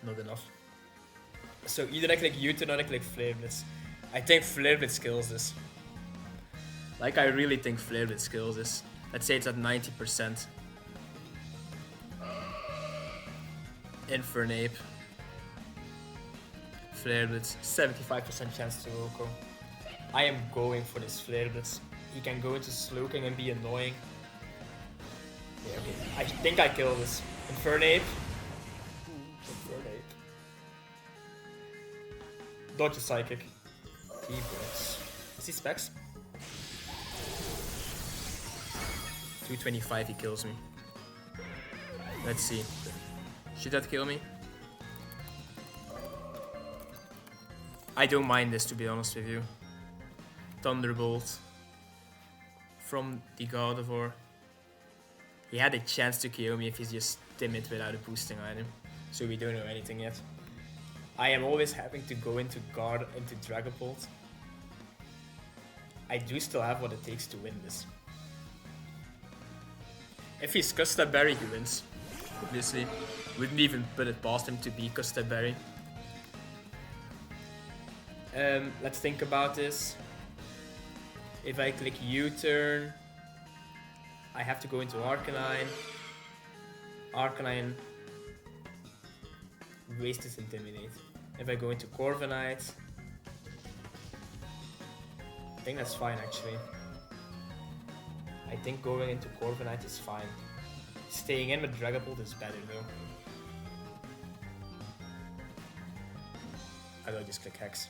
Not enough. So either I click U-turn or I click Flare Blitz. I think Flare Blitz kills this. Like, I really think Flare Blitz kills this. Let's say it's at 90%. Infernape. Flare Blitz. 75% chance to Roko. I am going for this Flare Blitz. He can go into Slowking and be annoying. Yeah, okay. I think I kill this. Infernape. Infernape. Dodge a Psychic. T-Box. Is he Specs? 225, he kills me. Let's see. Should that kill me? I don't mind this, to be honest with you. Thunderbolt. From the God of War. He had a chance to kill me if he's just timid without a boosting item. So we don't know anything yet. I am always having to go into Guard, into Dragapult. I do still have what it takes to win this. If he's Custard Berry, he wins. Obviously. Wouldn't even put it past him to be Custard Berry. Let's think about this. If I click U-turn, I have to go into Arcanine. Arcanine wastes Intimidate. If I go into Corviknight, I think that's fine actually. I think going into Corviknight is fine. Staying in with Dragapult is better though. I will just click Hex.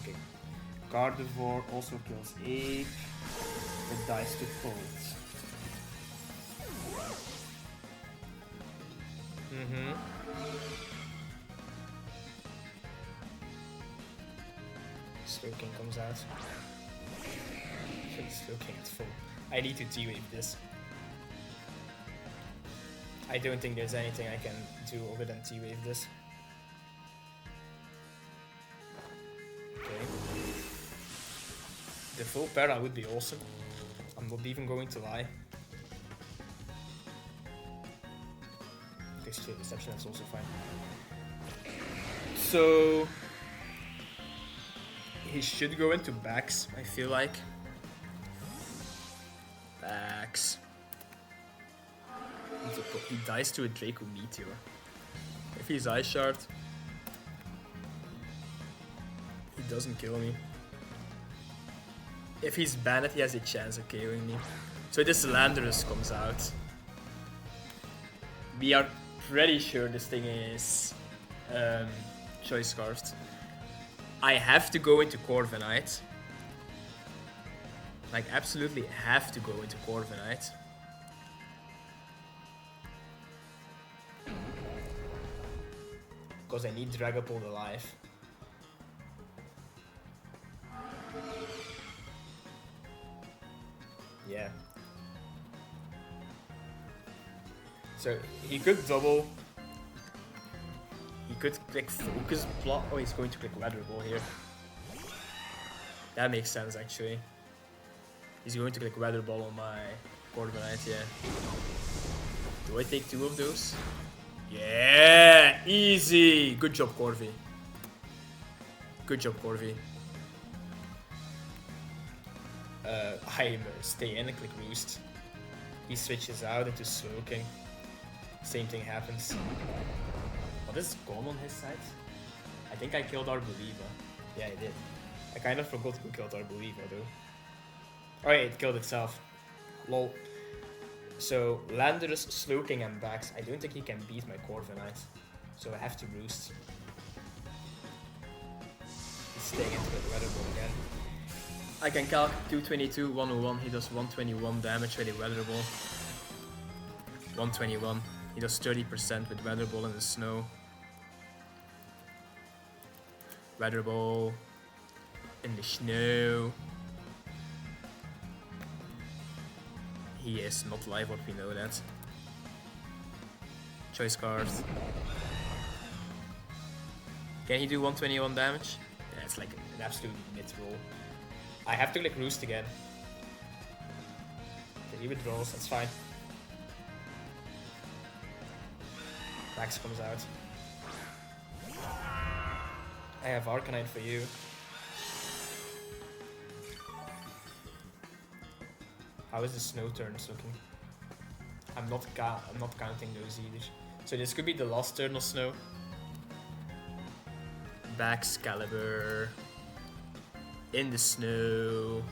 Okay. Gardevoir also kills Ape. It dies to Cold. Slowking comes out. Slowking is full. I need to T-Wave this. I don't think there's anything I can do other than T-Wave this. Okay. The full para would be awesome. I'm not even going to lie. Takes straight deception, that's also fine. So he should go into backs, I feel like. Backs. He dies to a Draco Meteor. If he's Ice Shard, he doesn't kill me. If he's banned, he has a chance of KOing me. So this Landorus comes out. We are pretty sure this thing is Choice Scarfed. I have to go into Corviknight. Like, absolutely have to go into Corviknight. Because I need Dragapult alive. Yeah. So he could double. He could click Focus Block. Oh, he's going to click Weather Ball here. That makes sense actually. He's going to click Weather Ball on my Corviknight, yeah. Do I take 2 of those? Yeah, easy. Good job, Corvi. Good job, Corvi. I stay in and click Roost. He switches out into Slowking. Same thing happens. What is gone on his side? I think I killed Arboliva. Yeah, I did. I kind of forgot who killed Arboliva though. Oh yeah, it killed itself. Lol. So, Landorus, Slowking and backs. I don't think he can beat my Corviknight. So I have to Roost. He's staying into the Weather Ball again. I can calc 222, 101. He does 121 damage with a Weather Ball. 121. He does 30% with Weather Ball in the snow. Weather Ball in the snow. He is not live, what we know that. Choice card. Can he do 121 damage? Yeah, it's like an absolute mid-roll. I have to click Roost again. Okay, he withdraws, that's fine. Max comes out. I have Arcanine for you. How is the snow turns looking? I'm not counting those either. So this could be the last turn of snow. Excalibur. In the snow.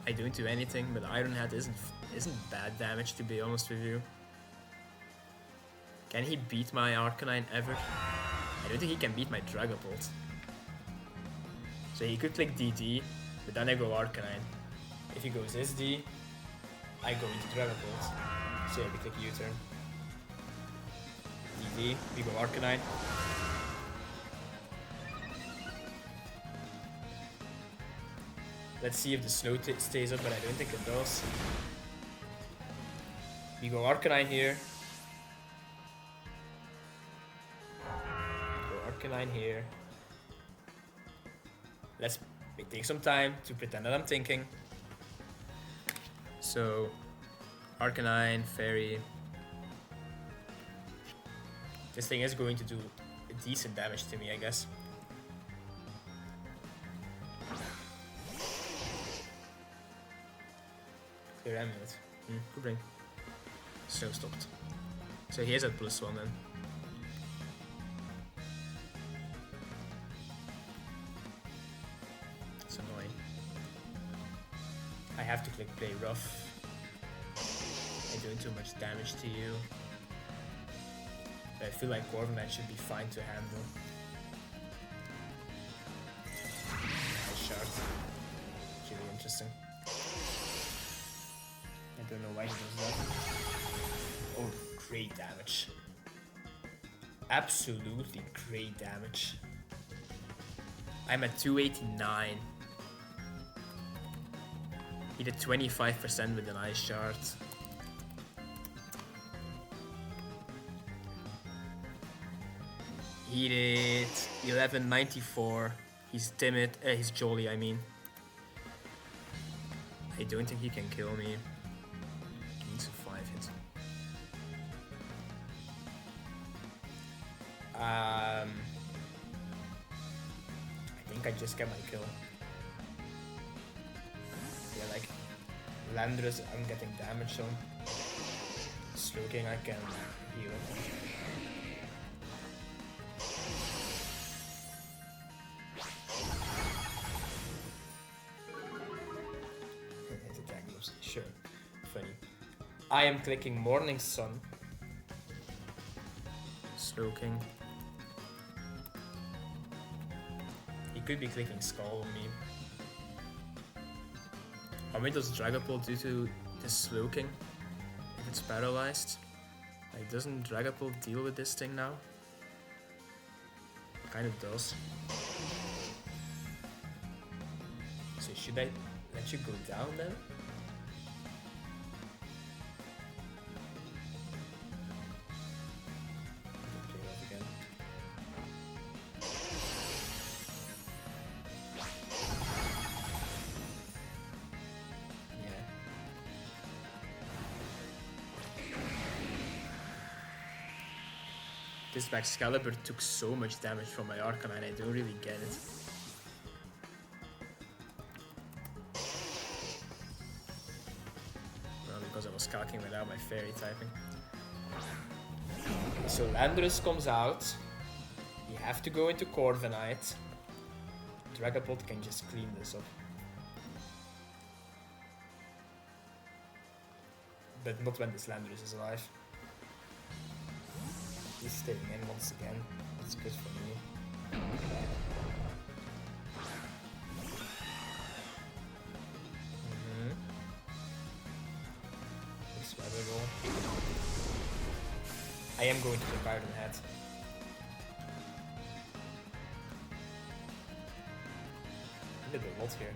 I don't do anything, but Iron Head isn't bad damage, to be honest with you. Can he beat my Arcanine ever? I don't think he can beat my Dragapult. So he could click DD, but then I go Arcanine. If he goes SD, I go into Dragapult. So yeah, we click U-turn. DD, we go Arcanine. Let's see if the snow stays up, but I don't think it does. We go Arcanine here. Go Arcanine here. Let's take some time to pretend that I'm thinking. So, Arcanine, Fairy. This thing is going to do decent damage to me, I guess. Clear Amulet. Good ring. Snow stopped. So he is at +1 then. It's annoying. I have to click Play Rough. I'm doing too much damage to you. But I feel like Corviknight should be fine to handle. Nice shard. Really interesting. I don't know why he does that. Oh, great damage. Absolutely great damage. I'm at 289. He did 25% with an Ice Shard. He did 1194. He's timid. He's jolly, I mean. I don't think he can kill me. He needs a 5 hit. I think I just get my kill. Yeah, like Landorus, I'm getting damage on. Slowking, I can heal it. Sure, funny. I am clicking Morning Sun. Slowking. He could be clicking Skull on me. How many does Dragapult do to this Slowking? If it's paralyzed? Like, doesn't Dragapult deal with this thing now? Kind of does. So should I let you go down then? This Excalibur took so much damage from my Arcanine, I don't really get it. Well, because I was calcing without my fairy typing. So Landorus comes out. You have to go into Corviknight. Dragapult can just clean this up. But not when this Landorus is alive. He's staying in once again. That's good for me. Looks valuable. I am going to the Garden Head. I did a lot here.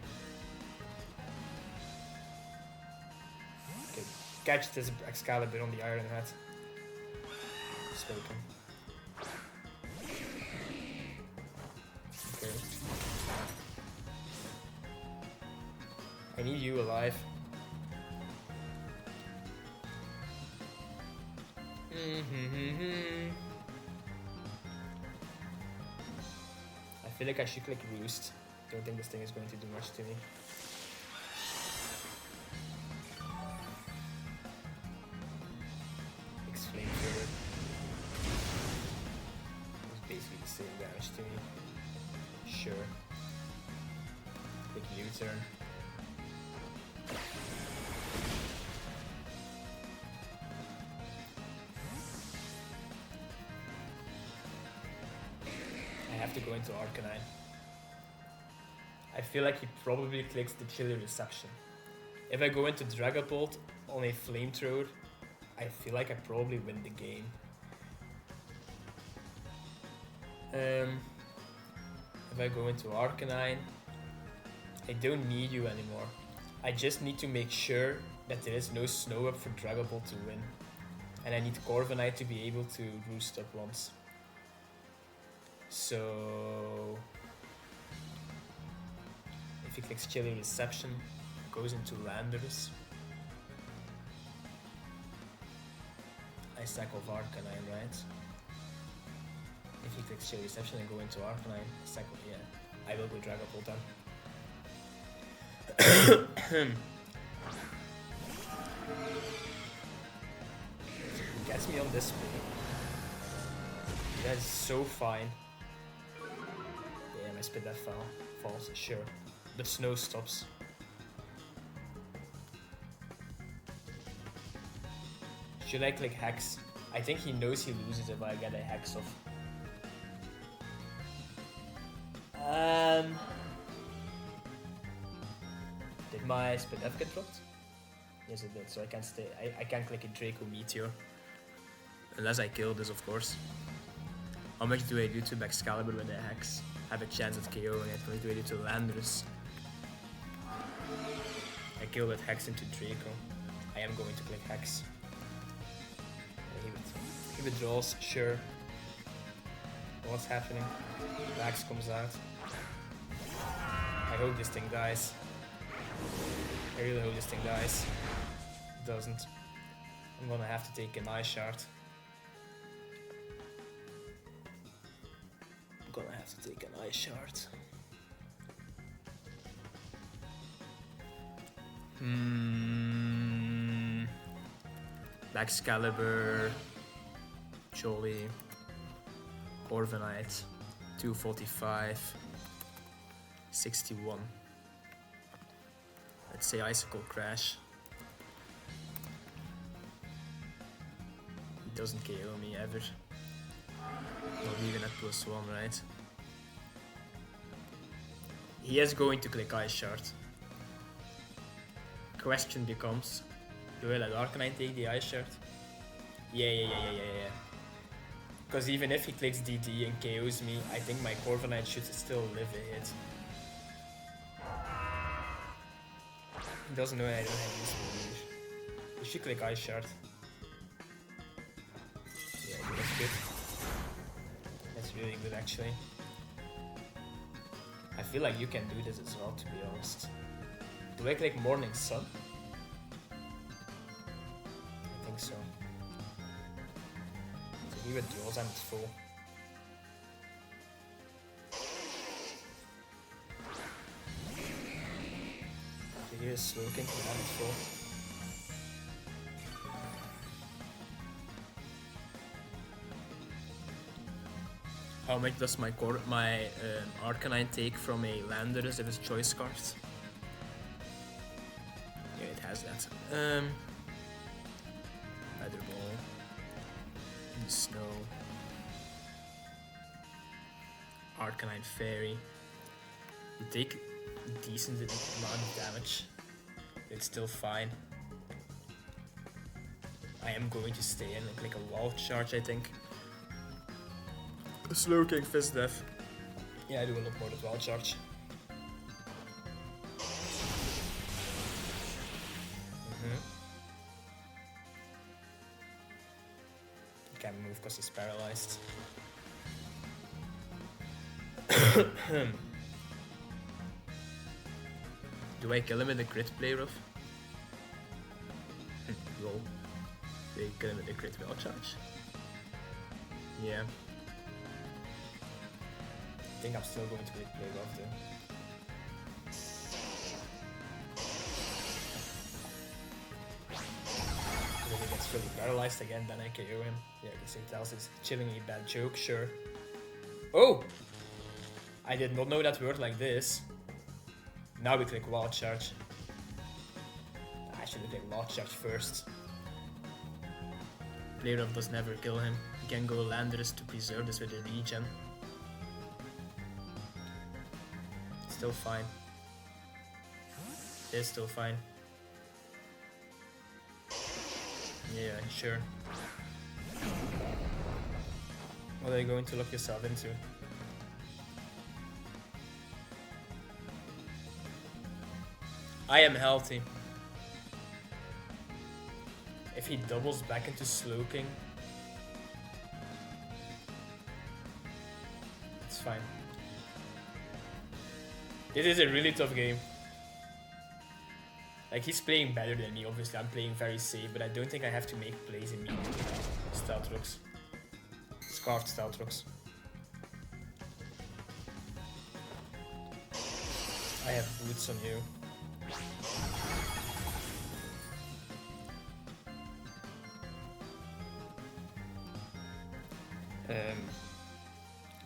Okay, catch this Excalibur on the Iron Head. Spoken. Okay. I need you alive. I feel like I should click Roost. Don't think this thing is going to do much to me. Same damage to me. Sure. Quick U-turn. I have to go into Arcanine. I feel like he probably clicks the Chilly Reception. If I go into Dragapult on a Flamethrower, I feel like I probably win the game. If I go into Arcanine, I don't need you anymore. I just need to make sure that there is no snow up for Dragapult to win. And I need Corviknight to be able to roost up once. So if he clicks Chilly Reception, goes into Landorus. I sack off Arcanine, right? If he clicks Chilly Reception and go into Arcanine, second, yeah, I will go Dragapult then. He gets me on this play. That is so fine. Damn, I spit that false, sure. But snow stops. Should I click Hex? I think he knows he loses if I get a Hex off. Did my Spoodz get dropped? Yes it did, so I can't stay. I can't click a Draco Meteor. Unless I kill this, of course. How much do I do to Excalibur with a Hex? Have a chance at KOing it. How much do I do to Landorus? I kill with Hex into Draco. I am going to click Hex. He withdraws, sure. What's happening? Max comes out. I hope this thing dies. I really hope this thing dies. It doesn't. I'm gonna have to take an eye shard. I'm gonna have to take an eye shard. Excalibur, Jolly, Corviknight, 245, 61. Let's say Icicle Crash. He doesn't KO me ever. Not even at +1, right? He is going to click Ice Shard. Question becomes, do I let Arcanine take the Ice Shard? Yeah. Because even if he clicks DD and KOs me, I think my Corviknight should still live a hit. He doesn't know I don't have this move. You should click Ice Shard. Yeah, that's good. That's really good actually. I feel like you can do this as well, to be honest. Do I click Morning Sun? I think so. So he withdraws and it's full. So here is Slowking and it's full. How much does my Arcanine take from a Landorus if it's choice cards? Yeah, it has that. Leather Ball. In the snow. Arcanine Fairy. You take a decent amount of damage. It's still fine. I am going to stay in and click a Wall Charge, I think. Slowking Fist Death. Yeah, I do a lot more than Wall Charge. He can't move because he's paralyzed. Do I kill him with a crit play rough? Roll. Do I kill him with a crit Wall Charge? Yeah. I think I'm still going to play rough though. If he gets fully paralyzed again, then I KO him. Yeah, because he tells us chillingly bad joke, sure. Oh! I did not know that word like this. Now we click Wild Charge. I should have clicked Wild Charge first. Player of does never kill him. He can go Landorus to preserve this with a regen. Still fine. It's still fine. Yeah, sure. What are you going to lock yourself into? I am healthy. If he doubles back into Slowking, it's fine. This is a really tough game. Like, he's playing better than me, obviously. I'm playing very safe, but I don't think I have to make plays immediately. Stealth Rocks. Scarfed Stealth Rocks. I have boots on you.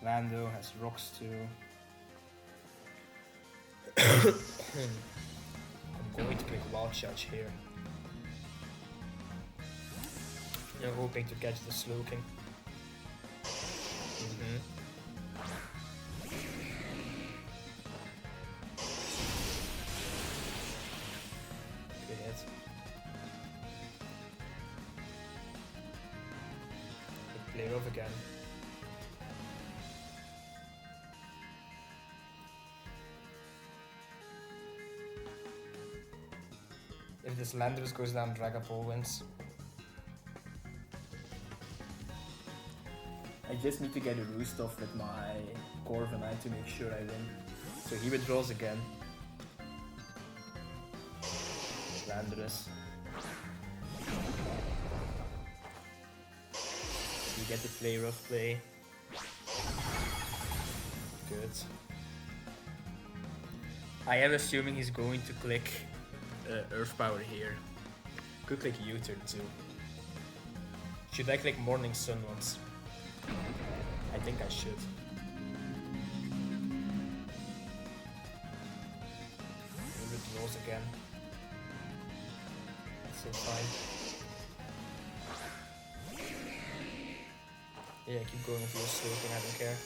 Lando has rocks too. I'm going to click Wild Charge here. I'm hoping to catch the Slowking. Good hit. Play off again. If this Landorus goes down, Dragapult wins. I just need to get a roost off with my Corviknight to make sure I win. So he withdraws again. Landorus. You get to play rough play. Good. I am assuming he's going to click Earth Power here. Could click U-turn too. Should I click Morning Sun once? I think I should. Withdraws again. So fine. Yeah, keep going with your sloping, I don't care.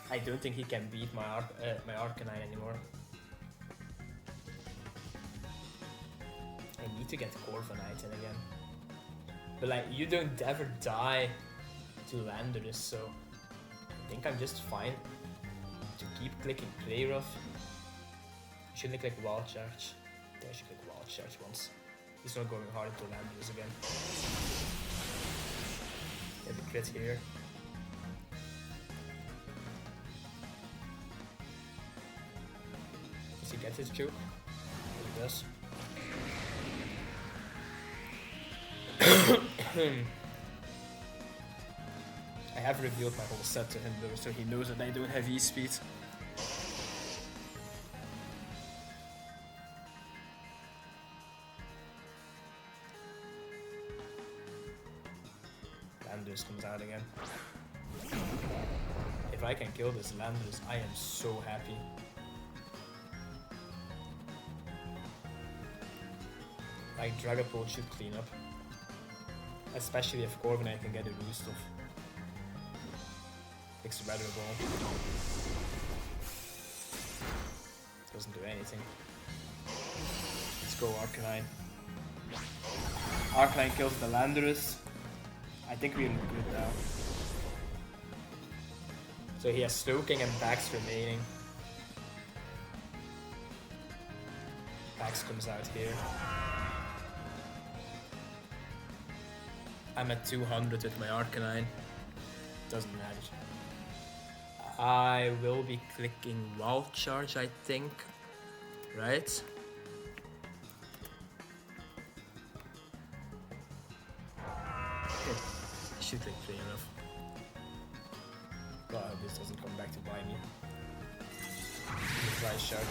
I don't think he can beat my Arcanine anymore. I need to get Corviknight in again. But like, you don't ever die to Landorus, so I think I'm just fine to keep clicking Play Rough. Shouldn't click Wild Charge. Yeah, I should click Wild Charge once. He's not going hard into Landorus again. Get the crit here. Does he get his joke? He does. I have revealed my whole set to him though, so he knows that I don't have E-speed. Landorus comes out again. If I can kill this Landorus, I am so happy. Like, Dragapult should clean up. Especially if Corviknight can get a boost off. Picks Weather Ball. Doesn't do anything. Let's go Arcanine. Arcanine kills the Landorus. I think we're good now. So he has Slowking and Bax remaining. Bax comes out here. I'm at 200 with my Arcanine. Doesn't matter. I will be clicking Wild Charge, I think. Right? I should click Play Enough. God, I hope this doesn't come back to buy me. Price shot.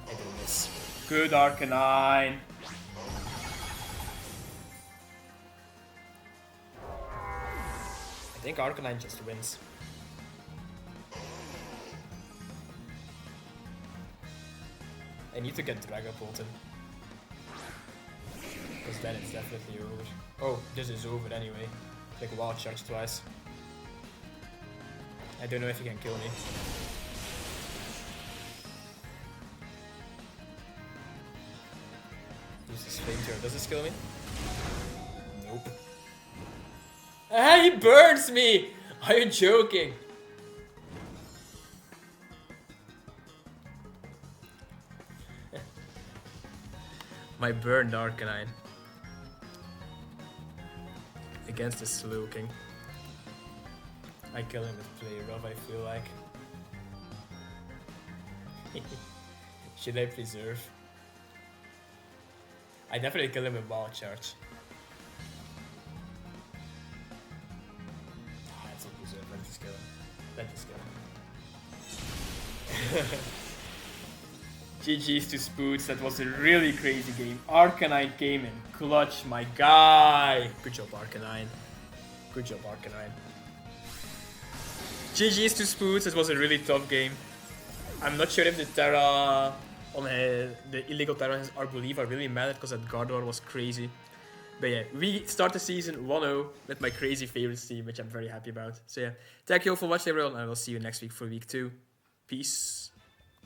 I don't miss. Good Arcanine! I think Arcanine just wins. I need to get Dragapult in. Because then it's definitely over. Oh, this is over anyway. Like Wild Charge twice. I don't know if he can kill me. Use this flamethrower. Does this kill me? Nope. Ah, he burns me! Are you joking? My burned Arcanine. Against the Slowking. I kill him with Play Rough, I feel like. Should I preserve? I definitely kill him with Wild Charge. That's a preserve, let me just kill him. Let us kill him. GG's to Spoodz, that was a really crazy game. Arcanine came in clutch, my guy. Good job, Arcanine. Good job, Arcanine. GG's to Spoodz, it was a really tough game. I'm not sure if the TERA on the illegal TERA on his Arboliva really mattered because that Gardevoir was crazy. But yeah, we start the season 1-0 with my crazy favorites team, which I'm very happy about. So yeah, thank you all for watching everyone, and I will see you next week for week 2. Peace.